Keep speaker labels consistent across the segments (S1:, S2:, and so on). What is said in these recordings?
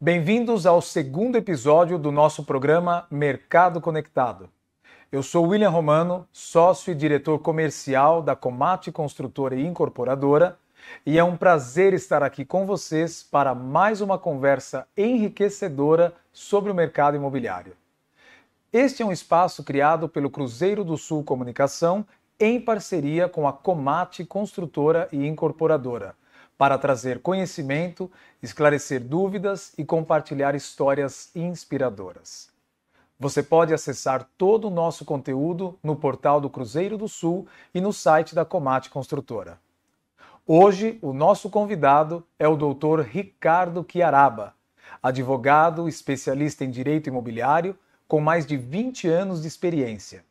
S1: Bem-vindos ao segundo episódio do nosso programa Mercado Conectado. Eu sou William Romano, sócio e diretor comercial da Comate Construtora e Incorporadora, e é um prazer estar aqui com vocês para mais uma conversa enriquecedora sobre o mercado imobiliário. Este é um espaço criado pelo Cruzeiro do Sul Comunicação em parceria com a Comate Construtora e Incorporadora, para trazer conhecimento, esclarecer dúvidas e compartilhar histórias inspiradoras. Você pode acessar todo o nosso conteúdo no portal do Cruzeiro do Sul e no site da Comate Construtora. Hoje, o nosso convidado é o Dr. Ricardo Chiaraba, advogado especialista em direito imobiliário com mais de 20 anos de experiência.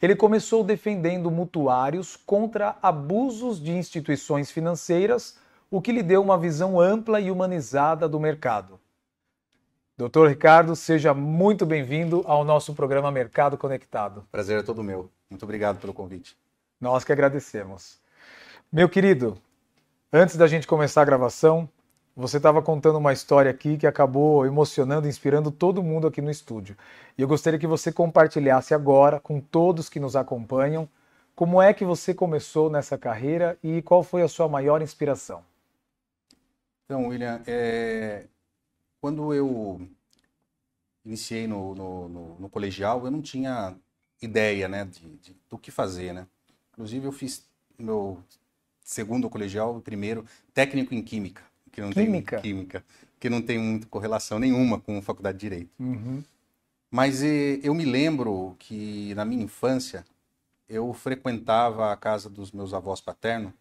S1: Ele começou defendendo mutuários contra abusos de instituições financeiras, o que lhe deu uma visão ampla e humanizada do mercado. Doutor Ricardo, seja muito bem-vindo ao nosso programa Mercado Conectado.
S2: Prazer é todo meu. Muito obrigado pelo convite.
S1: Nós que agradecemos. Meu querido, antes da gente começar a gravação, você estava contando uma história aqui que acabou emocionando e inspirando todo mundo aqui no estúdio. E eu gostaria que você compartilhasse agora com todos que nos acompanham como é que você começou nessa carreira e qual foi a sua maior inspiração.
S2: Então, William, quando eu iniciei no colegial, eu não tinha ideia, né, do que fazer, né? Inclusive, eu fiz meu segundo colegial, primeiro, técnico em química, que não tem muita correlação nenhuma com a faculdade de Direito.
S1: Uhum.
S2: Mas eu me lembro que, na minha infância, eu frequentava a casa dos meus avós paternos,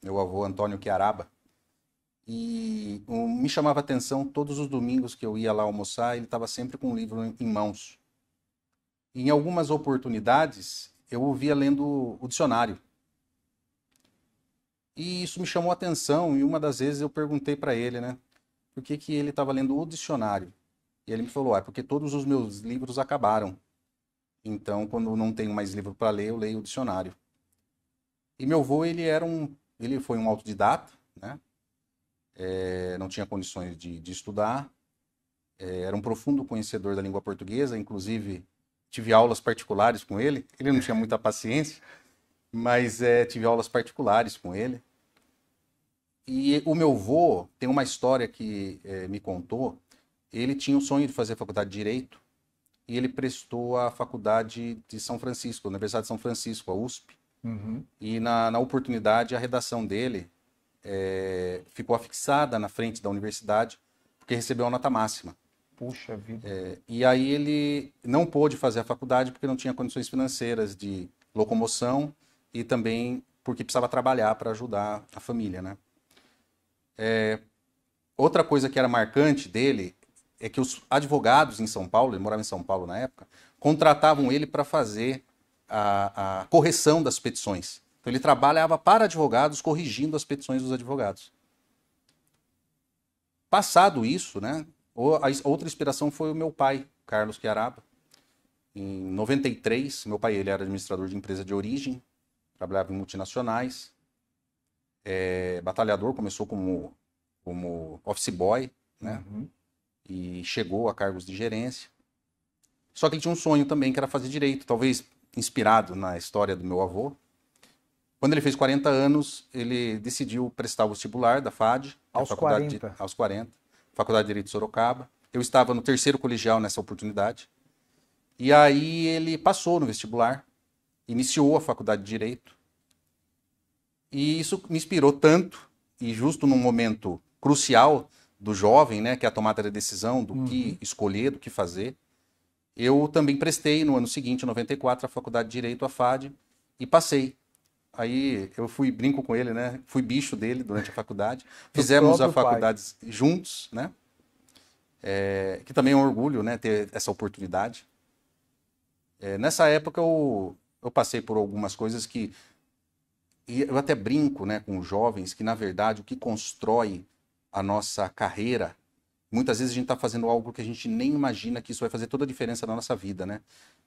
S2: meu avô Antônio Chiaraba, e me chamava a atenção todos os domingos que eu ia lá almoçar, ele estava sempre com um livro em mãos. E, em algumas oportunidades, eu o via lendo o dicionário. E isso me chamou a atenção, e uma das vezes eu perguntei para ele, né, por que ele estava lendo o dicionário. E ele me falou, porque todos os meus livros acabaram. Então, quando não tenho mais livro para ler, eu leio o dicionário. E meu avô, ele foi um autodidata, né? Não tinha condições de estudar, era um profundo conhecedor da língua portuguesa, inclusive tive aulas particulares com ele. Ele não tinha muita paciência, mas tive aulas particulares com ele. E o meu avô tem uma história que me contou. Ele tinha o sonho de fazer a faculdade de Direito e ele prestou a faculdade de São Francisco, a Universidade de São Francisco, a USP.
S1: Uhum.
S2: E na oportunidade, a redação dele ficou afixada na frente da universidade porque recebeu a nota máxima.
S1: Puxa vida.
S2: E aí ele não pôde fazer a faculdade porque não tinha condições financeiras de locomoção e também porque precisava trabalhar para ajudar a família, né? Outra coisa que era marcante dele é que os advogados em São Paulo, ele morava em São Paulo na época, contratavam ele para fazer a correção das petições. Então ele trabalhava para advogados, corrigindo as petições dos advogados. Passado isso, né, a outra inspiração foi o meu pai, Carlos Chiaraba. Em 93, meu pai ele era administrador de empresa de origem, trabalhava em multinacionais, batalhador, começou como office boy, né, e chegou a cargos de gerência. Só que ele tinha um sonho também, que era fazer direito, talvez inspirado na história do meu avô. Quando ele fez 40 anos, ele decidiu prestar o vestibular da FAD.
S1: Aos 40?
S2: Aos 40. Faculdade de Direito de Sorocaba. Eu estava no terceiro colegial nessa oportunidade. E aí ele passou no vestibular, iniciou a faculdade de Direito. E isso me inspirou tanto, e justo num momento crucial do jovem, né, que é a tomada da decisão do que escolher, do que fazer, eu também prestei no ano seguinte, em 94, a faculdade de Direito, a FAD, e passei. Aí eu brinco com ele, né? Fui bicho dele durante a faculdade. Fizemos a faculdade juntos, né? Que também é um orgulho, né? Ter essa oportunidade. Nessa época eu passei por algumas coisas que... E eu até brinco, né, com os jovens que, na verdade, o que constrói a nossa carreira, muitas vezes a gente está fazendo algo que a gente nem imagina que isso vai fazer toda a diferença na nossa vida, né?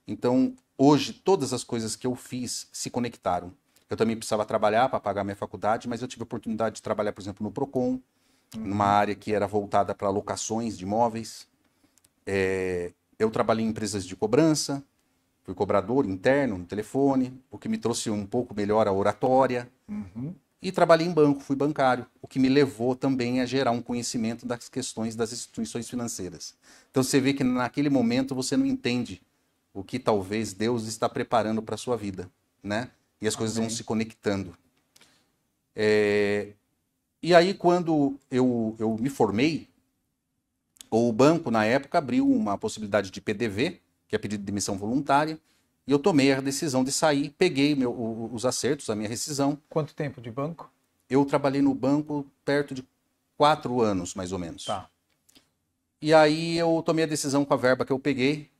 S2: Então, hoje, todas as coisas que eu fiz se conectaram. Eu também precisava trabalhar para pagar minha faculdade, mas eu tive a oportunidade de trabalhar, por exemplo, no Procon, numa área que era voltada para locações de imóveis. Eu trabalhei em empresas de cobrança, fui cobrador interno no telefone, o que me trouxe um pouco melhor a oratória. E trabalhei em banco, fui bancário, o que me levou também a gerar um conhecimento das questões das instituições financeiras. Então você vê que naquele momento você não entende o que talvez Deus está preparando para a sua vida, né? E as coisas vão se conectando. E aí, quando eu me formei, o banco, na época, abriu uma possibilidade de PDV, que é pedido de demissão voluntária, e eu tomei a decisão de sair, peguei os acertos, a minha rescisão.
S1: Quanto tempo de banco?
S2: Eu trabalhei no banco perto de 4 anos, mais ou menos.
S1: Tá.
S2: E aí eu tomei a decisão com a verba que eu peguei,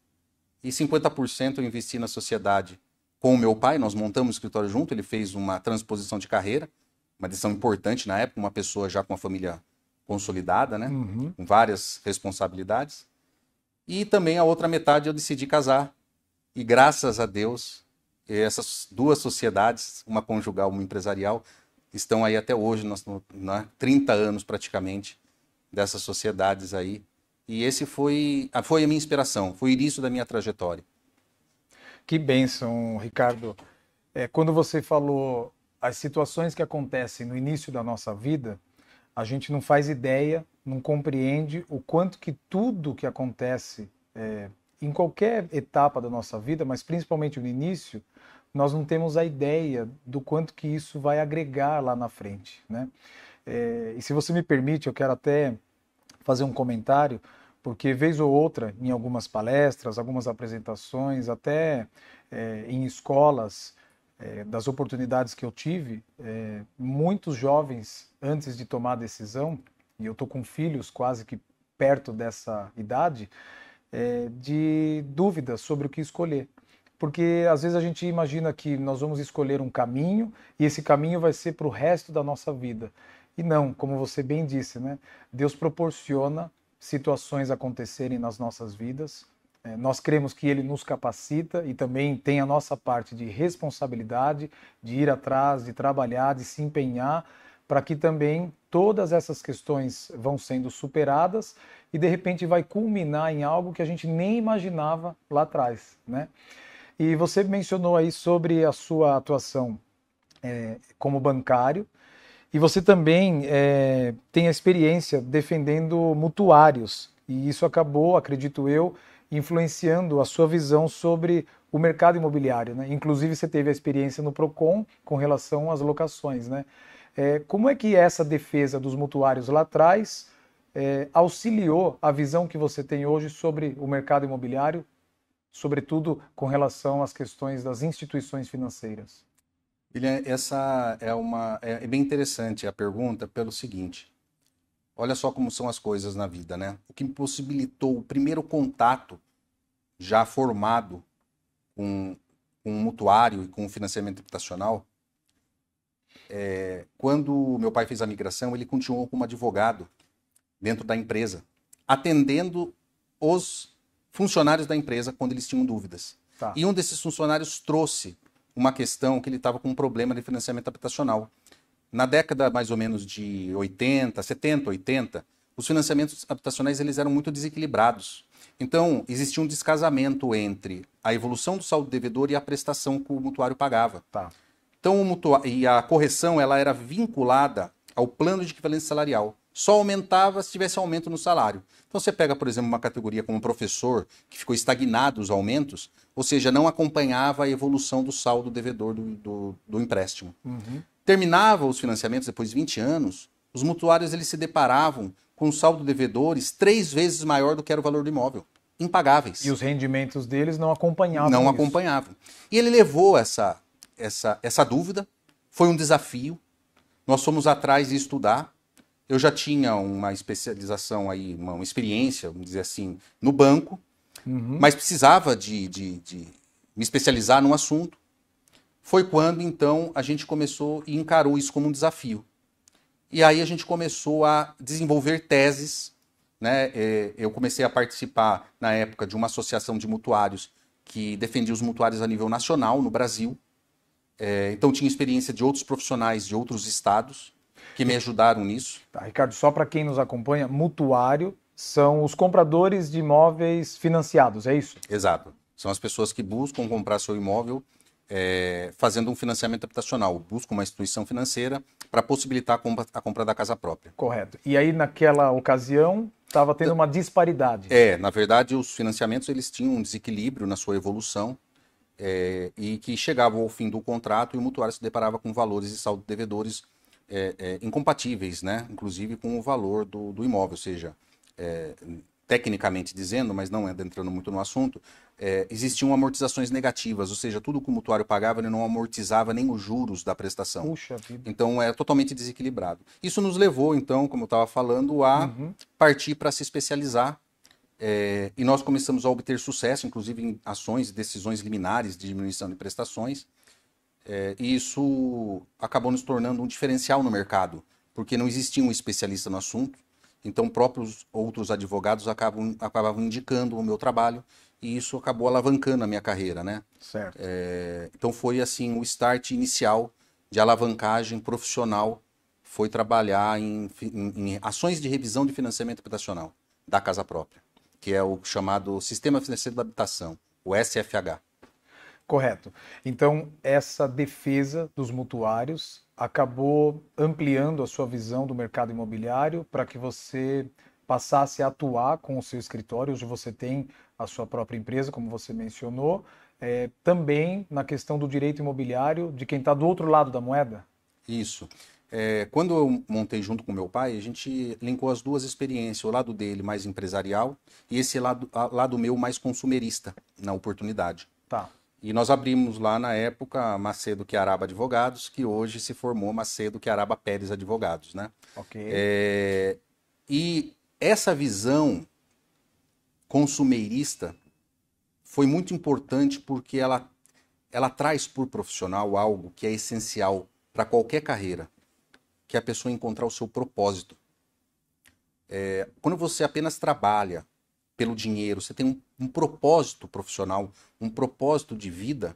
S2: e 50% eu investi na sociedade com o meu pai, nós montamos o escritório junto, ele fez uma transposição de carreira, uma decisão importante na época, uma pessoa já com uma família consolidada, né? Com várias responsabilidades. E também a outra metade eu decidi casar. E graças a Deus, essas duas sociedades, uma conjugal e uma empresarial, estão aí até hoje, 30 anos praticamente, dessas sociedades aí. E esse foi a minha inspiração, foi o início da minha trajetória.
S1: Que bênção, Ricardo. Quando você falou as situações que acontecem no início da nossa vida, a gente não faz ideia, não compreende o quanto que tudo que acontece em qualquer etapa da nossa vida, mas principalmente no início, nós não temos a ideia do quanto que isso vai agregar lá na frente, né? E se você me permite, eu quero até fazer um comentário, porque vez ou outra, em algumas palestras, algumas apresentações, até em escolas, das oportunidades que eu tive, muitos jovens, antes de tomar a decisão, e eu estou com filhos quase que perto dessa idade, de dúvidas sobre o que escolher. Porque às vezes a gente imagina que nós vamos escolher um caminho e esse caminho vai ser para o resto da nossa vida. E não, como você bem disse, né? Deus proporciona situações acontecerem nas nossas vidas. Nós cremos que Ele nos capacita e também tem a nossa parte de responsabilidade, de ir atrás, de trabalhar, de se empenhar, para que também todas essas questões vão sendo superadas e de repente vai culminar em algo que a gente nem imaginava lá atrás, né? E você mencionou aí sobre a sua atuação como bancário, e você também tem a experiência defendendo mutuários, e isso acabou, acredito eu, influenciando a sua visão sobre o mercado imobiliário, né? Inclusive você teve a experiência no Procon com relação às locações, né? Como é que essa defesa dos mutuários lá atrás auxiliou a visão que você tem hoje sobre o mercado imobiliário, sobretudo com relação às questões das instituições financeiras?
S2: Essa é bem interessante a pergunta pelo seguinte. Olha só como são as coisas na vida, né? O que me possibilitou o primeiro contato já formado com um mutuário e com o financiamento habitacional, quando meu pai fez a migração, ele continuou como advogado dentro da empresa, atendendo os funcionários da empresa quando eles tinham dúvidas.
S1: Tá.
S2: E um desses funcionários trouxe uma questão que ele estava com um problema de financiamento habitacional. Na década mais ou menos de 70, 80, os financiamentos habitacionais eles eram muito desequilibrados. Então, existia um descasamento entre a evolução do saldo devedor e a prestação que o mutuário pagava.
S1: Tá.
S2: Então, e a correção ela era vinculada ao plano de equivalência salarial. Só aumentava se tivesse aumento no salário. Então você pega, por exemplo, uma categoria como professor, que ficou estagnado os aumentos, ou seja, não acompanhava a evolução do saldo devedor do empréstimo. Terminava os financiamentos depois de 20 anos, os mutuários eles se deparavam com um saldo devedores 3 vezes maior do que era o valor do imóvel. Impagáveis.
S1: E os rendimentos deles não acompanhavam
S2: Não
S1: isso.
S2: acompanhavam. E ele levou essa dúvida, foi um desafio, nós fomos atrás de estudar. Eu já tinha uma especialização aí, uma experiência, vamos dizer assim, no banco, mas precisava de me especializar num assunto. Foi quando, então, a gente começou e encarou isso como um desafio. E aí a gente começou a desenvolver teses, né? Eu comecei a participar, na época, de uma associação de mutuários que defendia os mutuários a nível nacional, no Brasil. Então tinha experiência de outros profissionais de outros estados. que me ajudaram nisso.
S1: Tá, Ricardo, só para quem nos acompanha, mutuário são os compradores de imóveis financiados, é isso?
S2: Exato. São as pessoas que buscam comprar seu imóvel fazendo um financiamento habitacional, buscam uma instituição financeira para possibilitar a compra da casa própria.
S1: Correto. E aí, naquela ocasião, estava tendo uma disparidade.
S2: Na verdade, os financiamentos eles tinham um desequilíbrio na sua evolução e que chegavam ao fim do contrato e o mutuário se deparava com valores e saldo devedores incompatíveis, né? Inclusive com o valor do imóvel, ou seja, tecnicamente dizendo, mas não entrando muito no assunto, existiam amortizações negativas, ou seja, tudo que o mutuário pagava ele não amortizava nem os juros da prestação.
S1: Puxa vida.
S2: Então é totalmente desequilibrado. Isso nos levou, então, como eu estava falando, a partir para se especializar e nós começamos a obter sucesso, inclusive em ações e decisões liminares de diminuição de prestações. E isso acabou nos tornando um diferencial no mercado, porque não existia um especialista no assunto. Então, próprios outros advogados acabavam indicando o meu trabalho e isso acabou alavancando a minha carreira, né?
S1: Certo.
S2: Então, foi assim o start inicial de alavancagem profissional, foi trabalhar em ações de revisão de financiamento habitacional da casa própria, que é o chamado Sistema Financeiro da Habitação, o SFH.
S1: Correto. Então, essa defesa dos mutuários acabou ampliando a sua visão do mercado imobiliário para que você passasse a atuar com o seu escritório. Hoje você tem a sua própria empresa, como você mencionou, também na questão do direito imobiliário de quem está do outro lado da moeda.
S2: Isso. Quando eu montei junto com meu pai, a gente linkou as duas experiências, o lado dele mais empresarial e esse lado meu mais consumerista na oportunidade.
S1: Tá.
S2: E nós abrimos lá na época Macedo Chiaraba Advogados, que hoje se formou Macedo Chiaraba Pérez Advogados, né?
S1: Ok.
S2: E essa visão consumerista foi muito importante porque ela traz por profissional algo que é essencial para qualquer carreira, que é a pessoa encontrar o seu propósito. Quando você apenas trabalha pelo dinheiro, você tem um propósito profissional, um propósito de vida,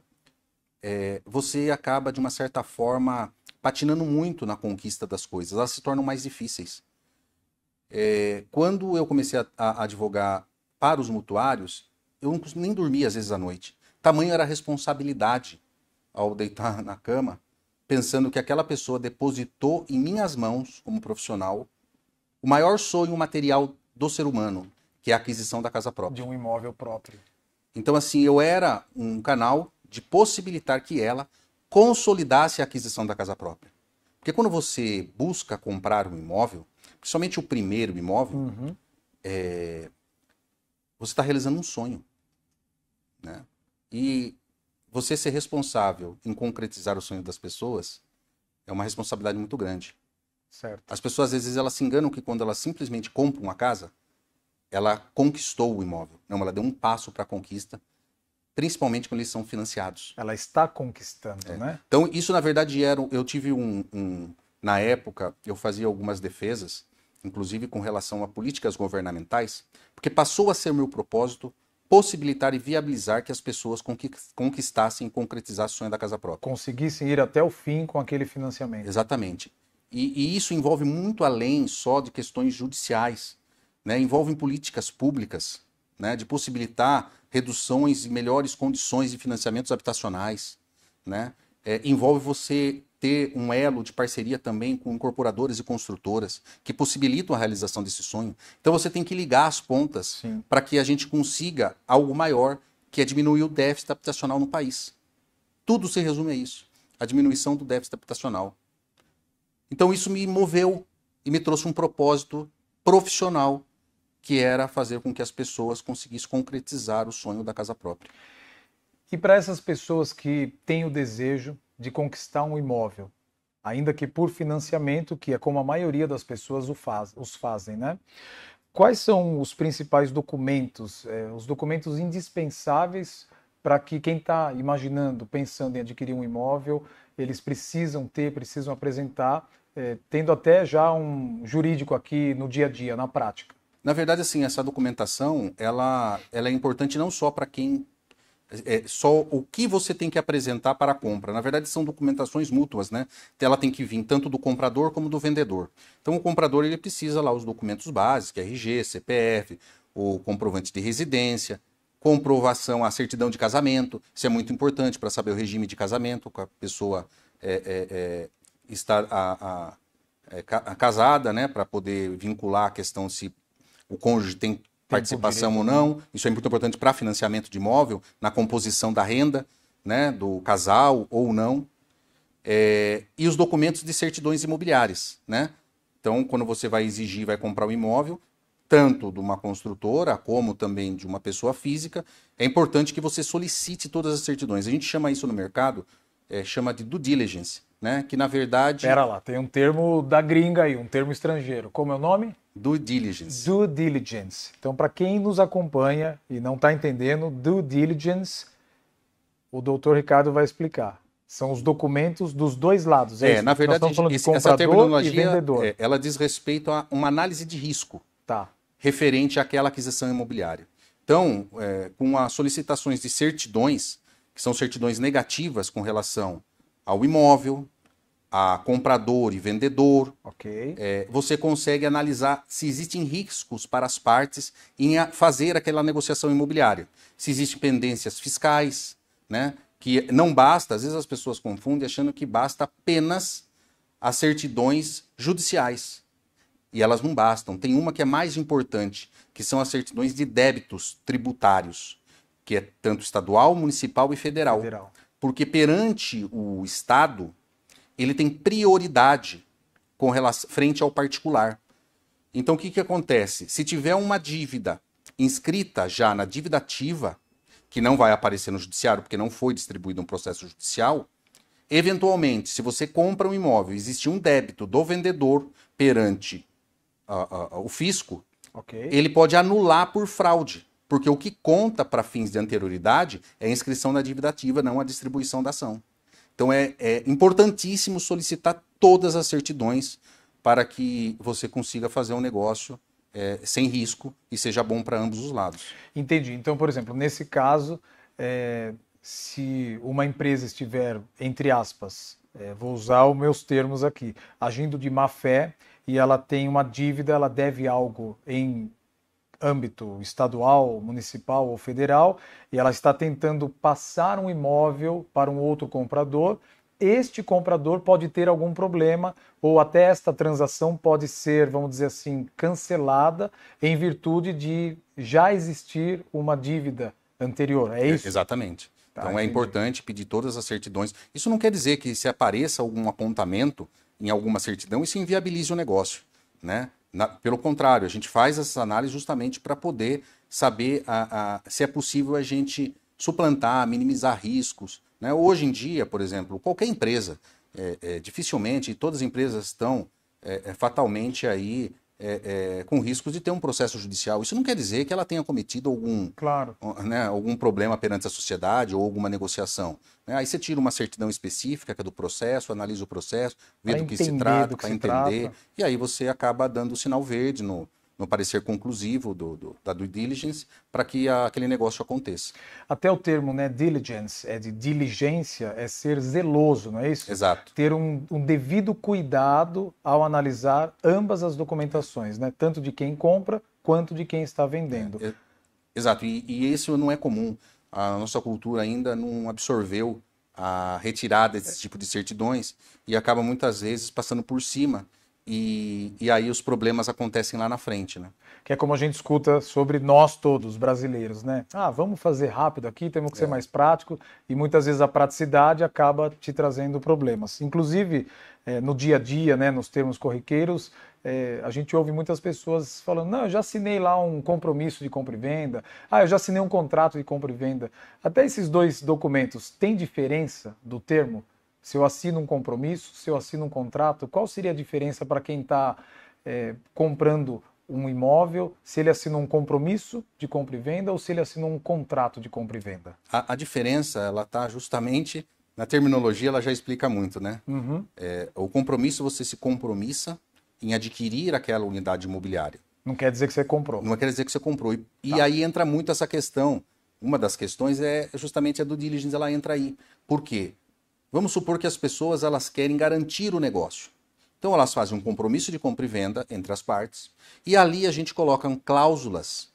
S2: você acaba, de uma certa forma, patinando muito na conquista das coisas. Elas se tornam mais difíceis. Quando eu comecei a advogar para os mutuários, eu nem dormia às vezes à noite. Tamanho era a responsabilidade ao deitar na cama, pensando que aquela pessoa depositou em minhas mãos, como profissional, o maior sonho material do ser humano, que é a aquisição da casa própria.
S1: De um imóvel próprio.
S2: Então, assim, eu era um canal de possibilitar que ela consolidasse a aquisição da casa própria. Porque quando você busca comprar um imóvel, principalmente o primeiro imóvel, você está realizando um sonho, né? E você ser responsável em concretizar o sonho das pessoas é uma responsabilidade muito grande.
S1: Certo.
S2: As pessoas, às vezes, elas se enganam que quando elas simplesmente compram uma casa, ela conquistou o imóvel. Não, ela deu um passo para a conquista, principalmente quando eles são financiados.
S1: Ela está conquistando, né?
S2: Então, isso, na verdade, eu tive na época, eu fazia algumas defesas, inclusive com relação a políticas governamentais, porque passou a ser meu propósito possibilitar e viabilizar que as pessoas conquistassem e concretizassem o sonho da casa própria.
S1: Conseguissem ir até o fim com aquele financiamento.
S2: Exatamente. E isso envolve muito além só de questões judiciais, né? Envolve políticas públicas, né? De possibilitar reduções e melhores condições de financiamentos habitacionais, né? Envolve você ter um elo de parceria também com incorporadoras e construtoras que possibilitam a realização desse sonho. Então você tem que ligar as pontas para que a gente consiga algo maior, que é diminuir o déficit habitacional no país. Tudo se resume a isso, a diminuição do déficit habitacional. Então isso me moveu e me trouxe um propósito profissional, que era fazer com que as pessoas conseguissem concretizar o sonho da casa própria.
S1: E para essas pessoas que têm o desejo de conquistar um imóvel, ainda que por financiamento, que é como a maioria das pessoas os fazem, né? Quais são os principais documentos, os documentos indispensáveis para que quem está imaginando, pensando em adquirir um imóvel, eles precisam apresentar, tendo até já um jurídico aqui no dia a dia, na prática?
S2: Na verdade, assim, essa documentação, ela é importante não só para quem só o que você tem que apresentar para a compra. Na verdade, são documentações mútuas, né? Ela tem que vir tanto do comprador como do vendedor. Então, o comprador ele precisa lá os documentos básicos, RG, CPF, o comprovante de residência, comprovação, a certidão de casamento. Isso é muito importante para saber o regime de casamento, com a pessoa está casada, né? Para poder vincular a questão se o cônjuge tem participação ou não. Isso é muito importante para financiamento de imóvel, na composição da renda, né, do casal ou não. E os documentos de certidões imobiliárias, né? Então, quando você vai exigir, vai comprar um imóvel, tanto de uma construtora como também de uma pessoa física, é importante que você solicite todas as certidões. A gente chama isso no mercado, chama de due diligence, né? Que na verdade...
S1: Pera lá, tem um termo da gringa aí, um termo estrangeiro. Como é o nome?
S2: Due diligence.
S1: Due diligence. Então, para quem nos acompanha e não está entendendo, due diligence, o doutor Ricardo vai explicar. São os documentos dos dois lados.
S2: Na verdade,
S1: nós estamos falando de
S2: essa
S1: comprador
S2: terminologia,
S1: e vendedor.
S2: ela diz respeito a uma análise de risco referente àquela aquisição imobiliária. Então, com as solicitações de certidões, que são certidões negativas com relação ao imóvel, a comprador e vendedor, você consegue analisar se existem riscos para as partes em fazer aquela negociação imobiliária. Se existem pendências fiscais, né? Que não basta, às vezes as pessoas confundem achando que basta apenas as certidões judiciais. E elas não bastam. Tem uma que é mais importante, que são as certidões de débitos tributários, que é tanto estadual, municipal e federal. Porque perante o Estado, ele tem prioridade com relação, frente ao particular. Então, o que acontece? Se tiver uma dívida inscrita já na dívida ativa, que não vai aparecer no judiciário porque não foi distribuído um processo judicial, eventualmente, se você compra um imóvel e existe um débito do vendedor perante o fisco, ele pode anular por fraude, porque o que conta para fins de anterioridade é a inscrição na dívida ativa, não a distribuição da ação. Então é importantíssimo solicitar todas as certidões para que você consiga fazer um negócio sem risco e seja bom para ambos os lados.
S1: Entendi. Então, por exemplo, nesse caso, se uma empresa estiver, entre aspas, vou usar os meus termos aqui, agindo de má fé e ela tem uma dívida, ela deve algo em âmbito estadual, municipal ou federal, e ela está tentando passar um imóvel para um outro comprador, este comprador pode ter algum problema, ou até esta transação pode ser, vamos dizer assim, cancelada em virtude de já existir uma dívida anterior, é isso?
S2: Exatamente. Então é importante pedir todas as certidões. Isso não quer dizer que se apareça algum apontamento em alguma certidão, isso inviabilize o negócio, né? Pelo contrário, a gente faz essa análise justamente para poder saber se é possível a gente suplantar, minimizar riscos, né? Hoje em dia, por exemplo, qualquer empresa, dificilmente, todas as empresas estão fatalmente aí com riscos de ter um processo judicial. Isso não quer dizer que ela tenha cometido algum problema perante a sociedade ou alguma negociação. Né? Aí você tira uma certidão específica que é do processo, analisa o processo, vê do que se trata, para entender, e aí você acaba dando o sinal verde no parecer conclusivo da due diligence para que aquele negócio aconteça.
S1: Até o termo, né, diligence, de diligência, é ser zeloso, não é isso?
S2: Exato.
S1: Ter um devido cuidado ao analisar ambas as documentações, né, tanto de quem compra quanto de quem está vendendo.
S2: Exato, e isso não é comum. A nossa cultura ainda não absorveu a retirada desse tipo de certidões e acaba muitas vezes passando por cima. E aí os problemas acontecem lá na frente, né?
S1: Que é como a gente escuta sobre nós todos, brasileiros, né? Vamos fazer rápido aqui, temos que ser mais prático, e muitas vezes a praticidade acaba te trazendo problemas. Inclusive, no dia a dia, né, nos termos corriqueiros, a gente ouve muitas pessoas falando, não, eu já assinei lá um compromisso de compra e venda, eu já assinei um contrato de compra e venda. Até esses dois documentos, tem diferença do termo? Se eu assino um compromisso, se eu assino um contrato, qual seria a diferença para quem está comprando um imóvel, se ele assina um compromisso de compra e venda ou se ele assina um contrato de compra e venda?
S2: A diferença, ela está justamente na terminologia, ela já explica muito, né?
S1: Uhum.
S2: O compromisso, você se compromissa em adquirir aquela unidade imobiliária.
S1: Não quer dizer que você comprou.
S2: Não quer dizer que você comprou. E aí entra muito essa questão uma das questões é justamente a due diligence, ela entra aí. Por quê? Vamos supor que as pessoas elas querem garantir o negócio. Então elas fazem um compromisso de compra e venda entre as partes e ali a gente coloca cláusulas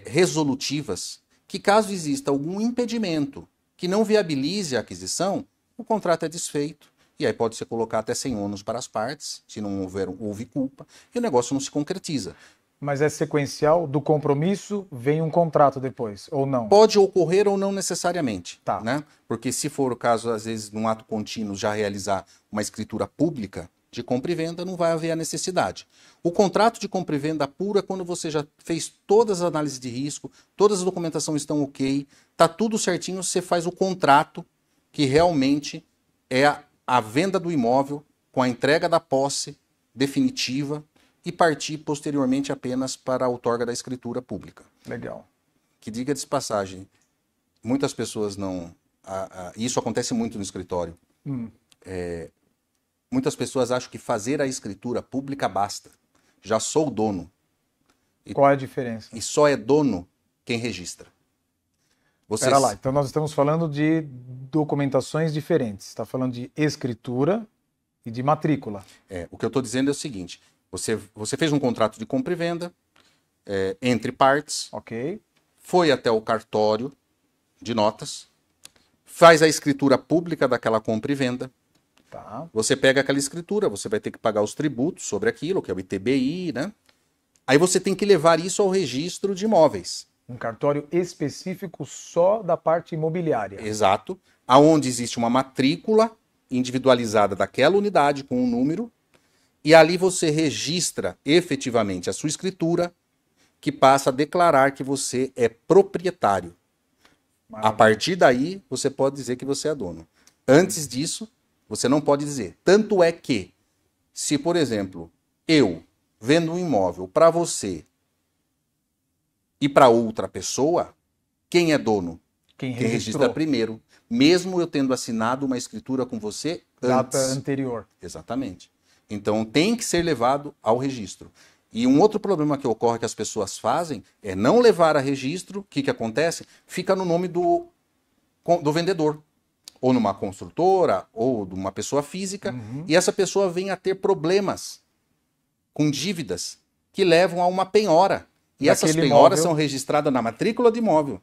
S2: resolutivas que caso exista algum impedimento que não viabilize a aquisição, o contrato é desfeito e aí pode ser colocar até sem ônus para as partes, se não houve culpa, e o negócio não se concretiza.
S1: Mas é sequencial, do compromisso vem um contrato depois, ou não?
S2: Pode ocorrer ou não necessariamente,
S1: Tá.
S2: né? Porque se for o caso, às vezes, num ato contínuo, já realizar uma escritura pública de compra e venda, não vai haver a necessidade. O contrato de compra e venda pura é quando você já fez todas as análises de risco, todas as documentações estão ok, tá tudo certinho, você faz o contrato que realmente é a venda do imóvel com a entrega da posse definitiva e partir posteriormente apenas para a outorga da escritura pública.
S1: Legal.
S2: Que diga de passagem, muitas pessoas não... isso acontece muito no escritório. Muitas pessoas acham que fazer a escritura pública basta. Já sou dono.
S1: Qual é a diferença?
S2: E só é dono quem registra.
S1: Espera lá, então nós estamos falando de documentações diferentes. Está falando de escritura e de matrícula.
S2: O que eu estou dizendo é o seguinte, você fez um contrato de compra e venda entre partes,
S1: Ok.
S2: foi até o cartório de notas, faz a escritura pública daquela compra e venda,
S1: Tá.
S2: você pega aquela escritura, você vai ter que pagar os tributos sobre aquilo, que é o ITBI, né? Aí você tem que levar isso ao registro de imóveis.
S1: Um cartório específico só da parte imobiliária.
S2: Exato. Aonde existe uma matrícula individualizada daquela unidade com um número, e ali você registra efetivamente a sua escritura, que passa a declarar que você é proprietário.
S1: Maravilha.
S2: A partir daí, você pode dizer que você é dono. Antes disso, você não pode dizer. Tanto é que, se, por exemplo, eu vendo um imóvel para você e para outra pessoa, quem é dono?
S1: Quem
S2: Quem registra primeiro. Mesmo eu tendo assinado uma escritura com você
S1: Data
S2: antes.
S1: anterior.
S2: Exatamente. Então tem que ser levado ao registro. E um outro problema que ocorre que as pessoas fazem é não levar a registro. O que acontece? Fica no nome do vendedor. Ou numa construtora, ou de uma pessoa física. E essa pessoa vem a ter problemas com dívidas que levam a uma penhora. E essas penhoras são registradas na matrícula de imóvel.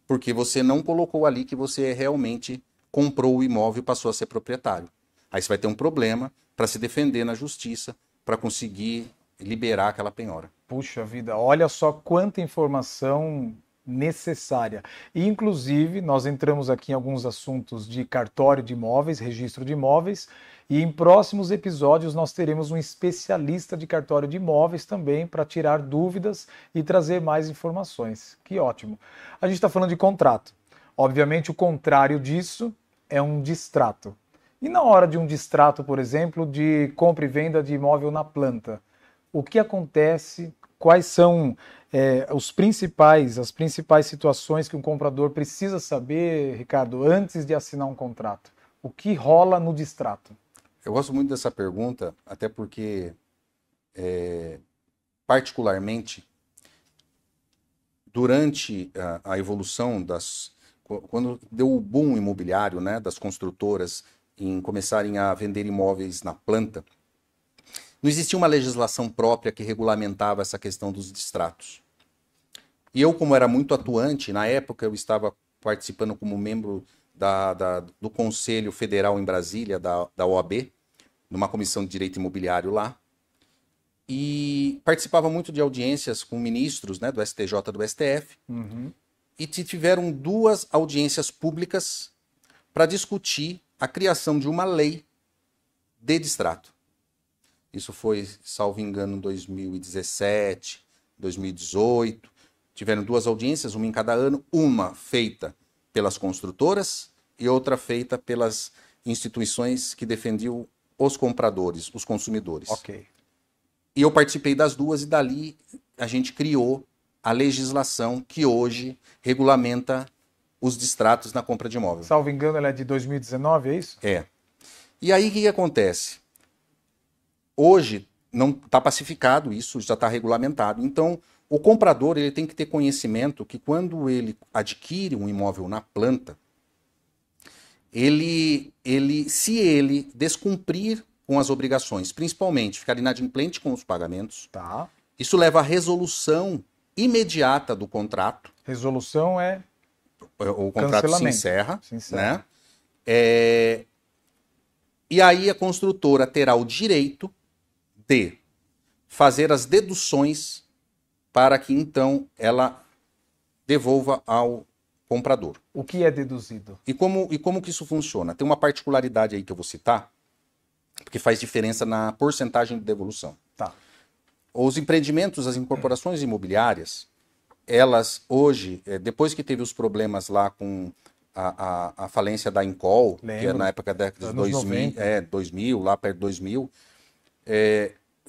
S2: Porque você não colocou ali que você realmente comprou o imóvel e passou a ser proprietário. Aí você vai ter um problema para se defender na justiça, para conseguir liberar aquela penhora.
S1: Puxa vida, olha só quanta informação necessária. E, inclusive, nós entramos aqui em alguns assuntos de cartório de imóveis, registro de imóveis, e em próximos episódios nós teremos um especialista de cartório de imóveis também para tirar dúvidas e trazer mais informações. Que ótimo. A gente está falando de contrato. Obviamente, o contrário disso é um distrato. E na hora de um distrato, por exemplo, de compra e venda de imóvel na planta, o que acontece? Quais são as principais situações que um comprador precisa saber, Ricardo, antes de assinar um contrato? O que rola no distrato?
S2: Eu gosto muito dessa pergunta, até porque, particularmente, durante a evolução quando deu o boom imobiliário, né, das construtoras em começarem a vender imóveis na planta, não existia uma legislação própria que regulamentava essa questão dos distratos. E eu, como era muito atuante, na época eu estava participando como membro do Conselho Federal em Brasília, da OAB, numa comissão de direito imobiliário lá, e participava muito de audiências com ministros, né, do STJ e do STF, e tiveram 2 audiências públicas para discutir a criação de uma lei de distrato. Isso foi, salvo engano, em 2017, 2018. Tiveram 2 audiências, uma em cada ano, uma feita pelas construtoras e outra feita pelas instituições que defendiam os compradores, os consumidores.
S1: Ok.
S2: E eu participei das 2 e dali a gente criou a legislação que hoje regulamenta os distratos na compra de imóvel.
S1: Salvo engano, ela é de 2019, é isso?
S2: É. E aí o que acontece? Hoje não está pacificado isso, já está regulamentado. Então, O comprador ele tem que ter conhecimento que quando ele adquire um imóvel na planta, se ele descumprir com as obrigações, principalmente ficar inadimplente com os pagamentos,
S1: Tá.
S2: isso leva à resolução imediata do contrato.
S1: Resolução é
S2: O contrato se encerra,
S1: Se encerra.
S2: né? E aí a construtora terá o direito de fazer as deduções para que então ela devolva ao comprador.
S1: O que é deduzido?
S2: E como que isso funciona? Tem uma particularidade aí que eu vou citar, porque faz diferença na porcentagem de devolução.
S1: Tá.
S2: Os empreendimentos, as incorporações imobiliárias, elas hoje, depois que teve os problemas lá com a falência da Incol, que é na época da década de 2000, lá perto de 2000,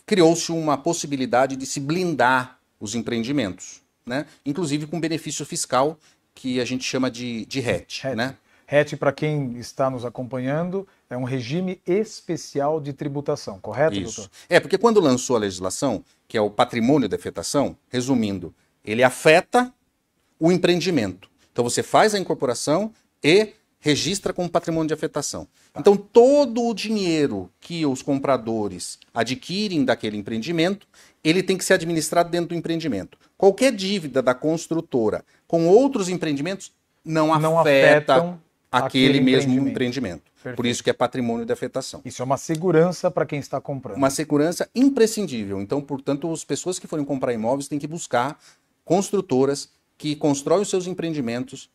S2: criou-se uma possibilidade de se blindar os empreendimentos, né? Inclusive com benefício fiscal, que a gente chama de RET, né?
S1: RET, para quem está nos acompanhando, é um regime especial de tributação, correto,
S2: Isso.
S1: doutor?
S2: Porque quando lançou a legislação, que é o patrimônio de afetação, resumindo, ele afeta o empreendimento. Então você faz a incorporação e registra como patrimônio de afetação. Então todo o dinheiro que os compradores adquirem daquele empreendimento, ele tem que ser administrado dentro do empreendimento. Qualquer dívida da construtora com outros empreendimentos não afeta aquele mesmo empreendimento.
S1: Perfeito.
S2: Por isso que é patrimônio de afetação.
S1: Isso é uma segurança para quem está comprando.
S2: Uma segurança imprescindível. Então, portanto, as pessoas que forem comprar imóveis têm que buscar construtoras que constroem os seus empreendimentos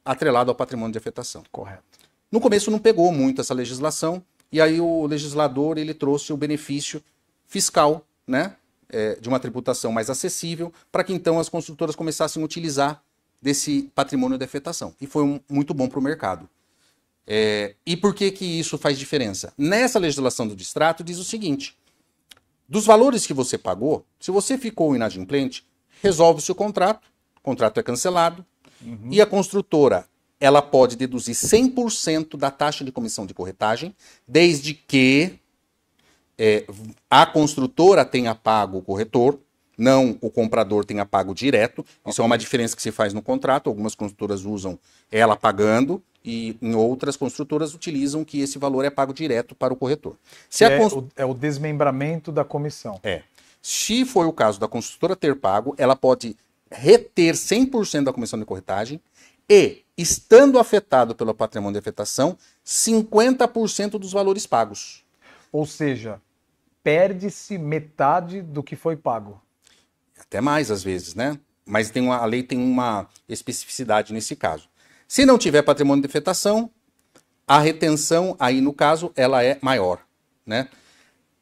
S2: atrelado ao patrimônio de afetação.
S1: Correto.
S2: No começo não pegou muito essa legislação, e aí o legislador ele trouxe o benefício fiscal, né, de uma tributação mais acessível, para que então as construtoras começassem a utilizar desse patrimônio de afetação. E foi muito bom para o mercado. E por que isso faz diferença? Nessa legislação do distrato diz o seguinte: dos valores que você pagou, se você ficou inadimplente, resolve o seu contrato, o contrato é cancelado, e a construtora ela pode deduzir 100% da taxa de comissão de corretagem, desde que a construtora tenha pago o corretor, não o comprador tenha pago direto. Isso é uma diferença que se faz no contrato. Algumas construtoras usam ela pagando e em outras construtoras utilizam que esse valor é pago direto para o corretor.
S1: É o desmembramento da comissão.
S2: Se for o caso da construtora ter pago, ela pode reter 100% da comissão de corretagem e, estando afetado pelo patrimônio de afetação, 50% dos valores pagos.
S1: Ou seja, perde-se metade do que foi pago.
S2: Até mais, às vezes, né? Mas a lei tem uma especificidade nesse caso. Se não tiver patrimônio de afetação, a retenção, aí no caso, ela é maior, né?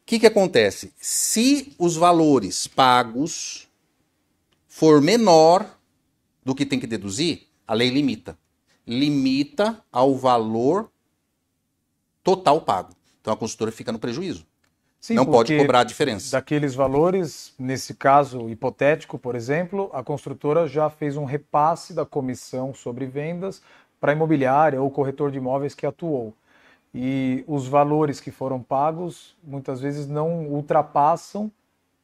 S2: O que acontece? Se os valores pagos for menor do que tem que deduzir, a lei limita. Limita ao valor total pago. Então a construtora fica no prejuízo.
S1: Sim,
S2: não pode cobrar a diferença.
S1: Daqueles valores, nesse caso hipotético, por exemplo, a construtora já fez um repasse da comissão sobre vendas para a imobiliária ou corretor de imóveis que atuou. E os valores que foram pagos, muitas vezes, não ultrapassam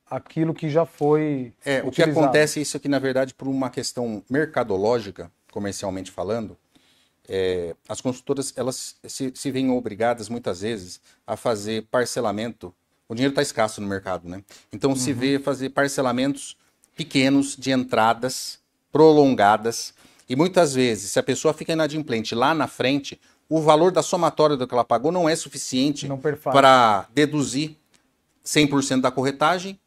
S1: aquilo que já foi utilizado.
S2: O que acontece é isso aqui, na verdade, por uma questão mercadológica, comercialmente falando, as construtoras elas se veem obrigadas, muitas vezes, a fazer parcelamento. O dinheiro está escasso no mercado, né? Então se vê fazer parcelamentos pequenos de entradas prolongadas. E muitas vezes, se a pessoa fica inadimplente lá na frente, o valor da somatória do que ela pagou não é suficiente para deduzir 100% da corretagem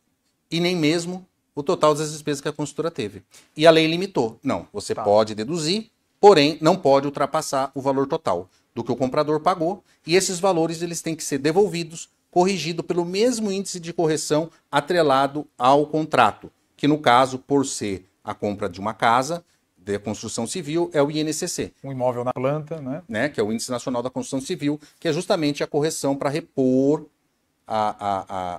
S2: e nem mesmo o total das despesas que a construtora teve. E a lei limitou. Não, você pode deduzir, porém não pode ultrapassar o valor total do que o comprador pagou. E esses valores eles têm que ser devolvidos, corrigido pelo mesmo índice de correção atrelado ao contrato, que no caso, por ser a compra de uma casa de construção civil, é o INCC.
S1: Um imóvel na planta, né?
S2: Que é o Índice Nacional da Construção Civil, que é justamente a correção para repor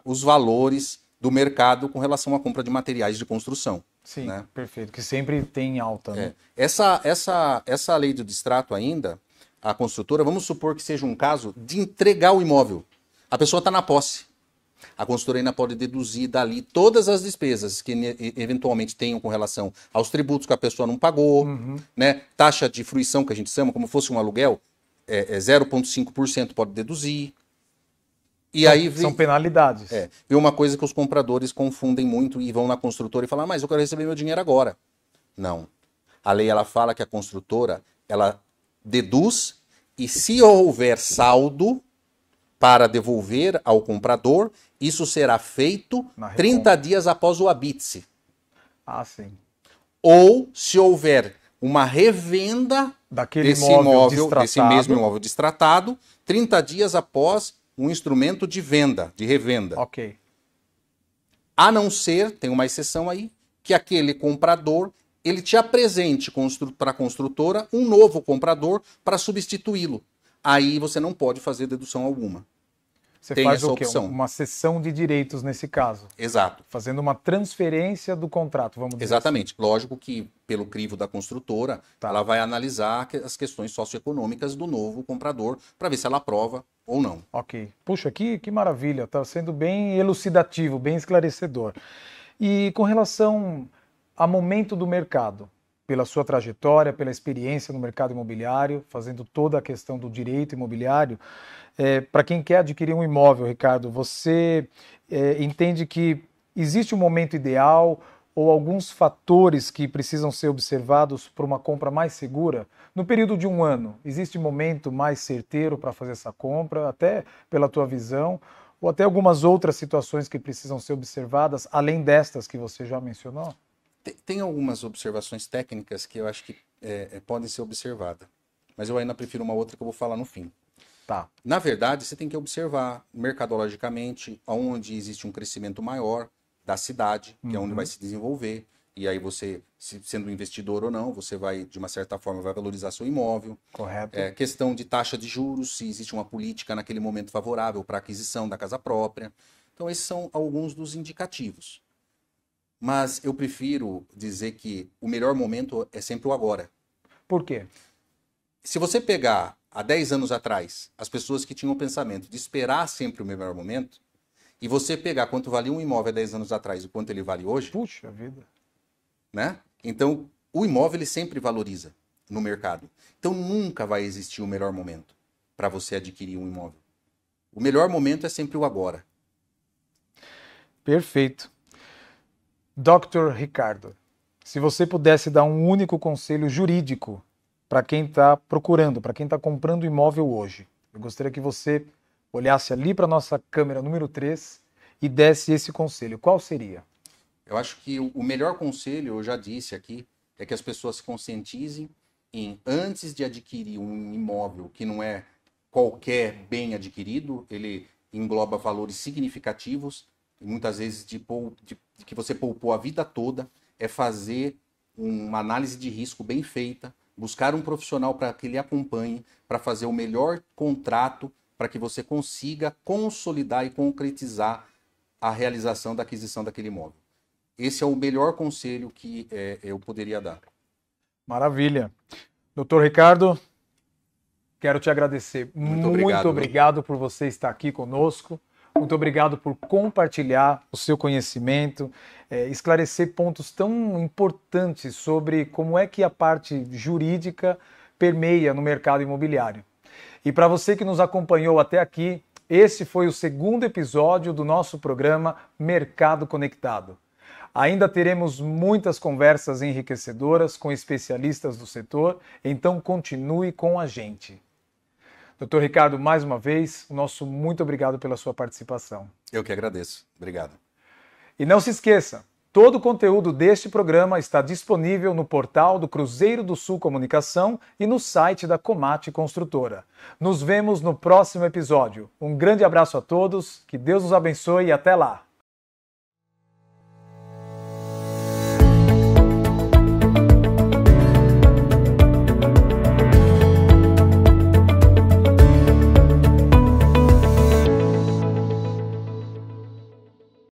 S2: os valores do mercado com relação à compra de materiais de construção.
S1: Sim,
S2: né?
S1: Perfeito, que sempre tem alta. Né?
S2: Essa lei do distrato ainda, a construtora, vamos supor que seja um caso de entregar o imóvel. A pessoa está na posse. A consultora ainda pode deduzir dali todas as despesas que eventualmente tenham com relação aos tributos que a pessoa não pagou, né? Taxa de fruição, que a gente chama, como fosse um aluguel, 0,5% pode deduzir. E aí
S1: São penalidades.
S2: Vem uma coisa que os compradores confundem muito e vão na construtora e falam, mas eu quero receber meu dinheiro agora. Não. A lei ela fala que a construtora ela deduz e se houver saldo para devolver ao comprador, isso será feito 30 dias após o habite-se.
S1: Ah, sim.
S2: Ou se houver uma revenda desse mesmo imóvel destratado, 30 dias após um instrumento de venda, de revenda.
S1: Ok.
S2: A não ser, tem uma exceção aí, que aquele comprador, ele te apresente para a construtora um novo comprador para substituí-lo. Aí você não pode fazer dedução alguma.
S1: Você faz o quê? Uma cessão de direitos nesse caso.
S2: Exato.
S1: Fazendo uma transferência do contrato, vamos dizer.
S2: Exatamente. Assim. Lógico que, pelo crivo da construtora, ela vai analisar as questões socioeconômicas do novo comprador para ver se ela aprova ou não.
S1: Ok. Puxa, que maravilha. Está sendo bem elucidativo, bem esclarecedor. E com relação ao momento do mercado, pela sua trajetória, pela experiência no mercado imobiliário, fazendo toda a questão do direito imobiliário, para quem quer adquirir um imóvel, Ricardo, você entende que existe um momento ideal ou alguns fatores que precisam ser observados para uma compra mais segura? No período de um ano, existe um momento mais certeiro para fazer essa compra, até pela tua visão, ou até algumas outras situações que precisam ser observadas, além destas que você já mencionou?
S2: Tem algumas observações técnicas que eu acho que podem ser observadas, mas eu ainda prefiro uma outra que eu vou falar no fim.
S1: Tá.
S2: Na verdade, você tem que observar mercadologicamente onde existe um crescimento maior da cidade, que é onde vai se desenvolver. E aí você, sendo investidor ou não, você vai, de uma certa forma, vai valorizar seu imóvel.
S1: Correto.
S2: Questão de taxa de juros, se existe uma política naquele momento favorável para a aquisição da casa própria. Então, esses são alguns dos indicativos. Mas eu prefiro dizer que o melhor momento é sempre o agora.
S1: Por quê?
S2: Se você pegar há 10 anos atrás as pessoas que tinham o pensamento de esperar sempre o melhor momento, e você pegar quanto valia um imóvel há 10 anos atrás e quanto ele vale hoje...
S1: Puxa vida.
S2: Né? Então, o imóvel ele sempre valoriza no mercado. Então, nunca vai existir o melhor momento para você adquirir um imóvel. O melhor momento é sempre o agora.
S1: Perfeito. Dr. Ricardo, se você pudesse dar um único conselho jurídico para quem está procurando, para quem está comprando imóvel hoje, eu gostaria que você olhasse ali para a nossa câmera número 3 e desse esse conselho. Qual seria?
S2: Eu acho que o melhor conselho, eu já disse aqui, é que as pessoas se conscientizem em, antes de adquirir um imóvel que não é qualquer bem adquirido, ele engloba valores significativos, muitas vezes de que você poupou a vida toda, é fazer uma análise de risco bem feita, buscar um profissional para que lhe acompanhe, para fazer o melhor contrato, para que você consiga consolidar e concretizar a realização da aquisição daquele imóvel. Esse é o melhor conselho que eu poderia dar.
S1: Maravilha. Doutor Ricardo, quero te agradecer.
S2: Muito
S1: obrigado por você estar aqui conosco. Muito obrigado por compartilhar o seu conhecimento, esclarecer pontos tão importantes sobre como é que a parte jurídica permeia no mercado imobiliário. E para você que nos acompanhou até aqui, esse foi o segundo episódio do nosso programa Mercado Conectado. Ainda teremos muitas conversas enriquecedoras com especialistas do setor, então continue com a gente. Doutor Ricardo, mais uma vez, o nosso muito obrigado pela sua participação.
S2: Eu que agradeço. Obrigado.
S1: E não se esqueça, todo o conteúdo deste programa está disponível no portal do Cruzeiro do Sul Comunicação e no site da Comate Construtora. Nos vemos no próximo episódio. Um grande abraço a todos, que Deus nos abençoe e até lá!